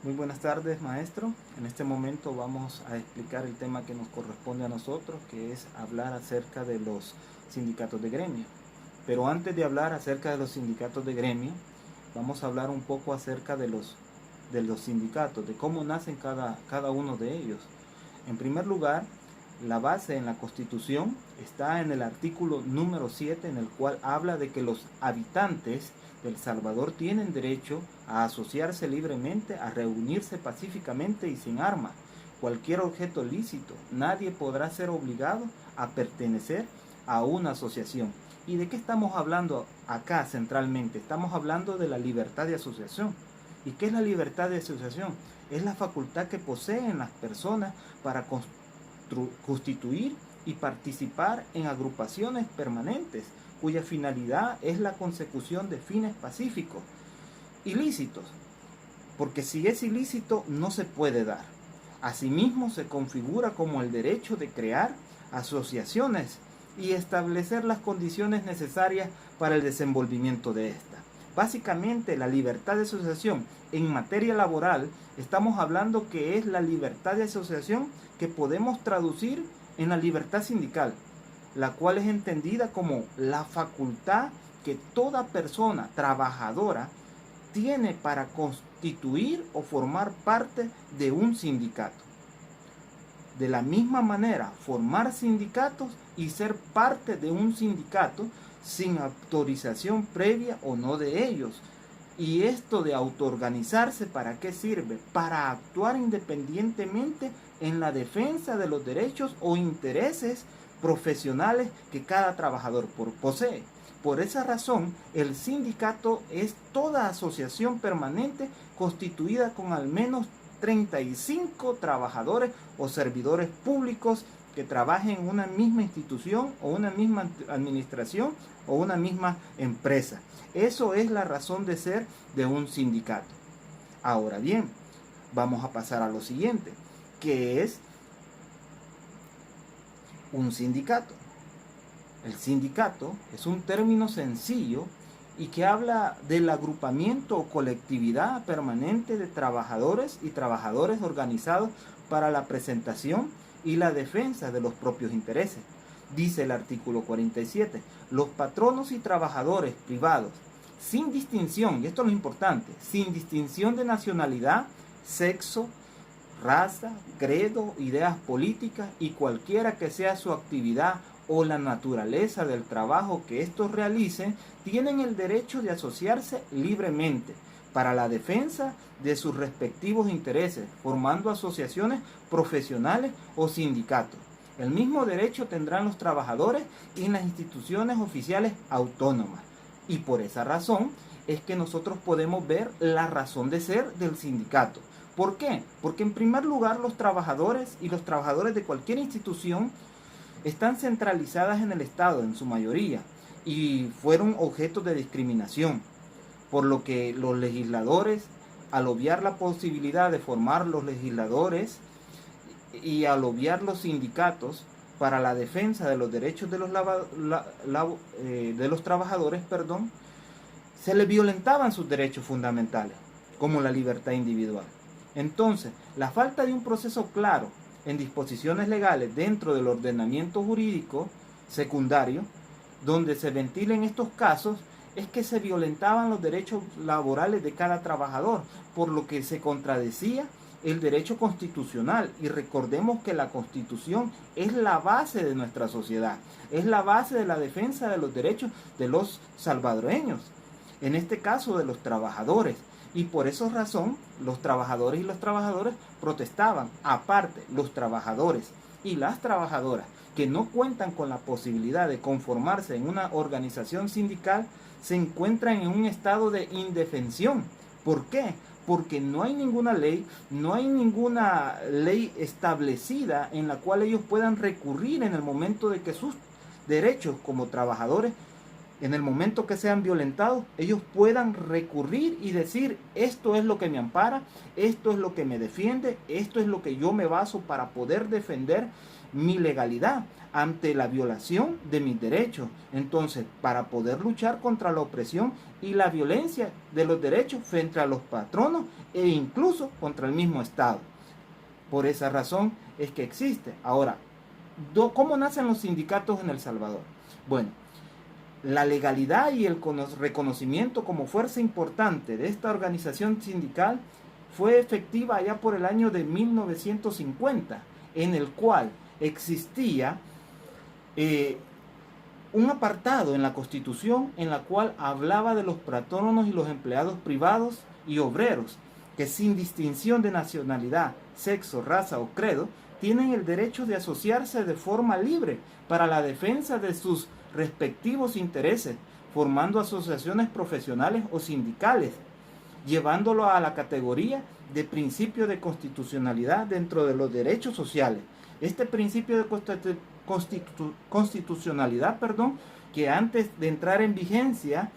Muy buenas tardes, maestro. En este momento vamos a explicar el tema que nos corresponde a nosotros, que es hablar acerca de los sindicatos de gremio. Pero antes de hablar acerca de los sindicatos de gremio, vamos a hablar un poco acerca de los sindicatos, de cómo nacen cada uno de ellos. En primer lugar, la base en la Constitución está en el artículo número 7, en el cual habla de que los habitantes de El Salvador tienen derecho a asociarse libremente, a reunirse pacíficamente y sin armas. Cualquier objeto lícito, nadie podrá ser obligado a pertenecer a una asociación. ¿Y de qué estamos hablando acá centralmente? Estamos hablando de la libertad de asociación. ¿Y qué es la libertad de asociación? Es la facultad que poseen las personas para constituir y participar en agrupaciones permanentes, cuya finalidad es la consecución de fines pacíficos, ilícitos, porque si es ilícito no se puede dar. Asimismo se configura como el derecho de crear asociaciones y establecer las condiciones necesarias para el desenvolvimiento de esta. Básicamente la libertad de asociación en materia laboral, estamos hablando que es la libertad de asociación que podemos traducir en la libertad sindical, la cual es entendida como la facultad que toda persona trabajadora tiene para constituir o formar parte de un sindicato. De la misma manera, formar sindicatos y ser parte de un sindicato sin autorización previa o no de ellos. Y esto de autoorganizarse, ¿para qué sirve? Para actuar independientemente en la defensa de los derechos o intereses profesionales que cada trabajador posee. Por esa razón, el sindicato es toda asociación permanente constituida con al menos 35 trabajadores o servidores públicos que trabajen en una misma institución o una misma administración o una misma empresa. Eso es la razón de ser de un sindicato. Ahora bien, vamos a pasar a lo siguiente, que es un sindicato. El sindicato es un término sencillo y que habla del agrupamiento o colectividad permanente de trabajadores y trabajadores organizados para la presentación y la defensa de los propios intereses. Dice el artículo 47, los patronos y trabajadores privados, sin distinción, y esto es lo importante, sin distinción de nacionalidad, sexo, raza, credo, ideas políticas y cualquiera que sea su actividad o la naturaleza del trabajo que estos realicen, tienen el derecho de asociarse libremente para la defensa de sus respectivos intereses, formando asociaciones profesionales o sindicatos. El mismo derecho tendrán los trabajadores en las instituciones oficiales autónomas. Y por esa razón es que nosotros podemos ver la razón de ser del sindicato. ¿Por qué? Porque en primer lugar los trabajadores y los trabajadores de cualquier institución están centralizadas en el Estado en su mayoría y fueron objeto de discriminación, por lo que los legisladores, al obviar la posibilidad de formar los legisladores y al obviar los sindicatos para la defensa de los derechos de los trabajadores, se les violentaban sus derechos fundamentales, como la libertad individual. Entonces, la falta de un proceso claro en disposiciones legales dentro del ordenamiento jurídico secundario, donde se ventilen estos casos, es que se violentaban los derechos laborales de cada trabajador, por lo que se contradecía el derecho constitucional. Y recordemos que la Constitución es la base de nuestra sociedad, es la base de la defensa de los derechos de los salvadoreños, en este caso de los trabajadores. Y por esa razón los trabajadores y las trabajadoras protestaban. Aparte, los trabajadores y las trabajadoras que no cuentan con la posibilidad de conformarse en una organización sindical se encuentran en un estado de indefensión. ¿Por qué? Porque no hay ninguna ley establecida en la cual ellos puedan recurrir en el momento de que sus derechos como trabajadores en el momento que sean violentados, ellos puedan recurrir y decir, esto es lo que me ampara, esto es lo que me defiende, esto es lo que yo me baso para poder defender mi legalidad ante la violación de mis derechos. Entonces, para poder luchar contra la opresión y la violencia de los derechos frente a los patronos e incluso contra el mismo Estado. Por esa razón es que existe. Ahora, ¿cómo nacen los sindicatos en El Salvador? Bueno, la legalidad y el reconocimiento como fuerza importante de esta organización sindical fue efectiva allá por el año de 1950, en el cual existía un apartado en la Constitución en la cual hablaba de los patronos y los empleados privados y obreros que sin distinción de nacionalidad, sexo, raza o credo tienen el derecho de asociarse de forma libre para la defensa de sus respectivos intereses, formando asociaciones profesionales o sindicales, llevándolo a la categoría de principio de constitucionalidad dentro de los derechos sociales. Este principio de constitucionalidad, que antes de entrar en vigencia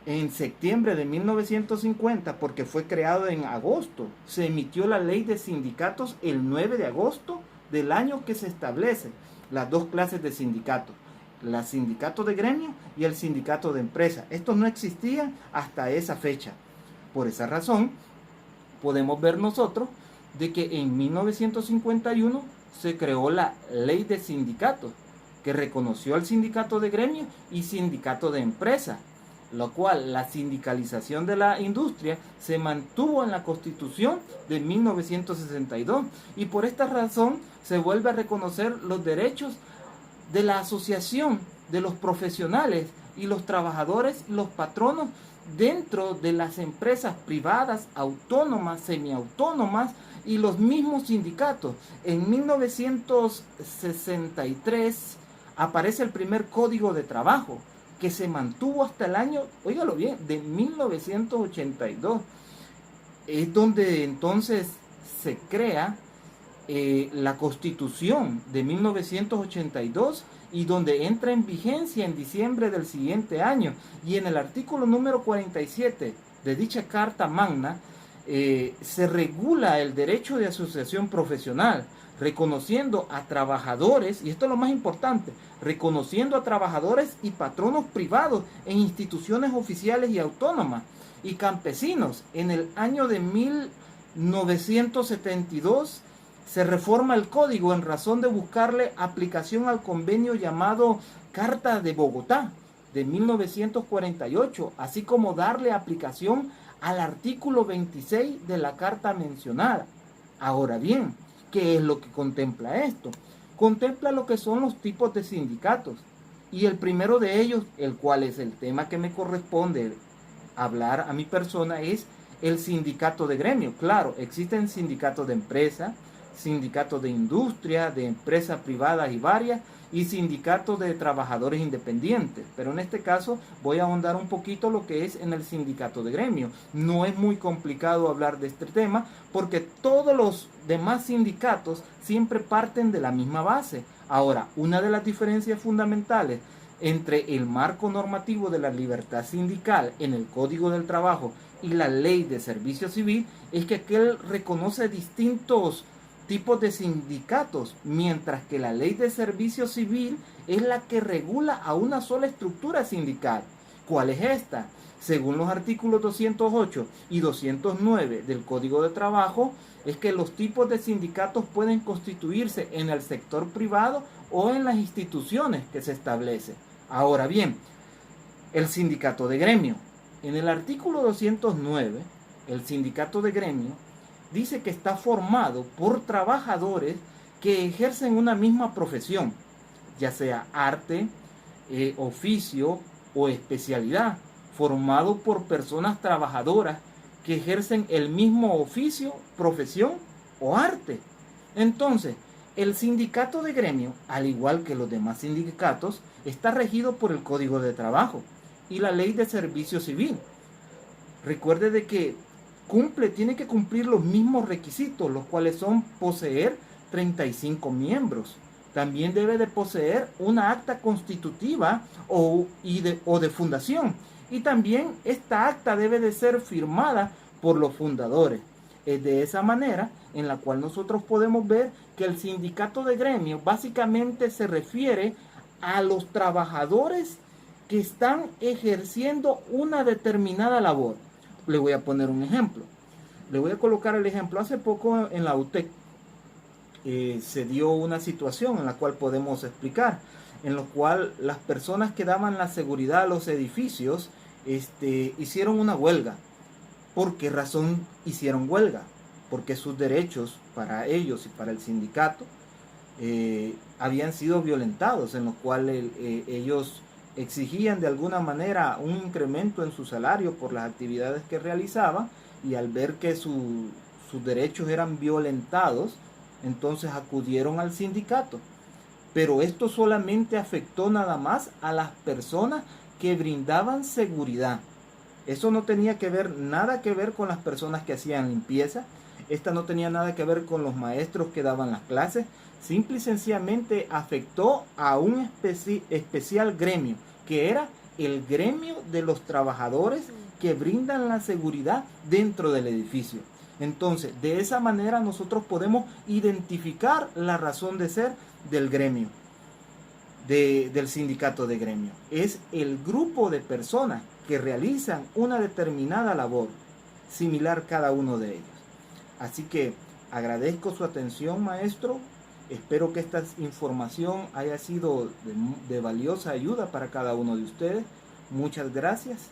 en septiembre de 1950, porque fue creado en agosto, se emitió la ley de sindicatos el 9 de agosto del año que se establece las dos clases de sindicatos, el sindicato de gremio y el sindicato de empresa. Estos no existían hasta esa fecha. Por esa razón, podemos ver nosotros de que en 1951 se creó la ley de sindicatos, que reconoció al sindicato de gremio y sindicato de empresa, lo cual la sindicalización de la industria se mantuvo en la Constitución de 1962, y por esta razón se vuelve a reconocer los derechos de la asociación de los profesionales y los trabajadores y los patronos dentro de las empresas privadas, autónomas, semiautónomas y los mismos sindicatos. En 1963 aparece el primer Código de Trabajo, que se mantuvo hasta el año, óigalo bien, de 1982. Es donde entonces se crea la Constitución de 1982 y donde entra en vigencia en diciembre del siguiente año. Y en el artículo número 47 de dicha Carta Magna se regula el derecho de asociación profesional, reconociendo a trabajadores, y esto es lo más importante, reconociendo a trabajadores y patronos privados en instituciones oficiales y autónomas y campesinos. En el año de 1972 se reforma el código en razón de buscarle aplicación al convenio llamado Carta de Bogotá de 1948, así como darle aplicación al artículo 26 de la carta mencionada. Ahora bien, ¿qué es lo que contempla esto? Contempla lo que son los tipos de sindicatos, y el primero de ellos, el cual es el tema que me corresponde hablar a mi persona, es el sindicato de gremio. Claro, existen sindicatos de empresa, sindicatos de industria, de empresas privadas y varias, y sindicatos de trabajadores independientes, pero en este caso voy a ahondar un poquito lo que es en el sindicato de gremio. No es muy complicado hablar de este tema porque todos los demás sindicatos siempre parten de la misma base. Ahora, una de las diferencias fundamentales entre el marco normativo de la libertad sindical en el Código del Trabajo y la Ley de Servicio Civil es que aquel reconoce distintos tipos de sindicatos, mientras que la Ley de Servicio Civil es la que regula a una sola estructura sindical. ¿Cuál es esta? Según los artículos 208 y 209 del Código de Trabajo, es que los tipos de sindicatos pueden constituirse en el sector privado o en las instituciones que se establecen. Ahora bien, el sindicato de gremio. En el artículo 209, el sindicato de gremio dice que está formado por trabajadores que ejercen una misma profesión, ya sea arte, oficio o especialidad, formado por personas trabajadoras que ejercen el mismo oficio, profesión o arte. Entonces, el sindicato de gremio, al igual que los demás sindicatos, está regido por el Código de Trabajo y la Ley de Servicio Civil. Recuerde de que tiene que cumplir los mismos requisitos, los cuales son poseer 35 miembros, también debe de poseer una acta constitutiva o de fundación. Y también esta acta debe de ser firmada por los fundadores. Es de esa manera en la cual nosotros podemos ver que el sindicato de gremio básicamente se refiere a los trabajadores que están ejerciendo una determinada labor. Le voy a poner un ejemplo. Le voy a colocar el ejemplo. Hace poco en la UTEC se dio una situación en la cual podemos explicar, en la cual las personas que daban la seguridad a los edificios hicieron una huelga. ¿Por qué razón hicieron huelga? Porque sus derechos para ellos y para el sindicato habían sido violentados, en los cuales ellos exigían de alguna manera un incremento en su salario por las actividades que realizaban, y al ver que sus derechos eran violentados, entonces acudieron al sindicato. Pero esto solamente afectó nada más a las personas que brindaban seguridad. Eso no tenía nada que ver con las personas que hacían limpieza. Esta no tenía nada que ver con los maestros que daban las clases. Simple y sencillamente afectó a un especial gremio, que era el gremio de los trabajadores que brindan la seguridad dentro del edificio. Entonces, de esa manera nosotros podemos identificar la razón de ser del gremio, del sindicato de gremio. Es el grupo de personas que realizan una determinada labor, similar cada uno de ellos. Así que agradezco su atención, maestro. Espero que esta información haya sido de valiosa ayuda para cada uno de ustedes. Muchas gracias.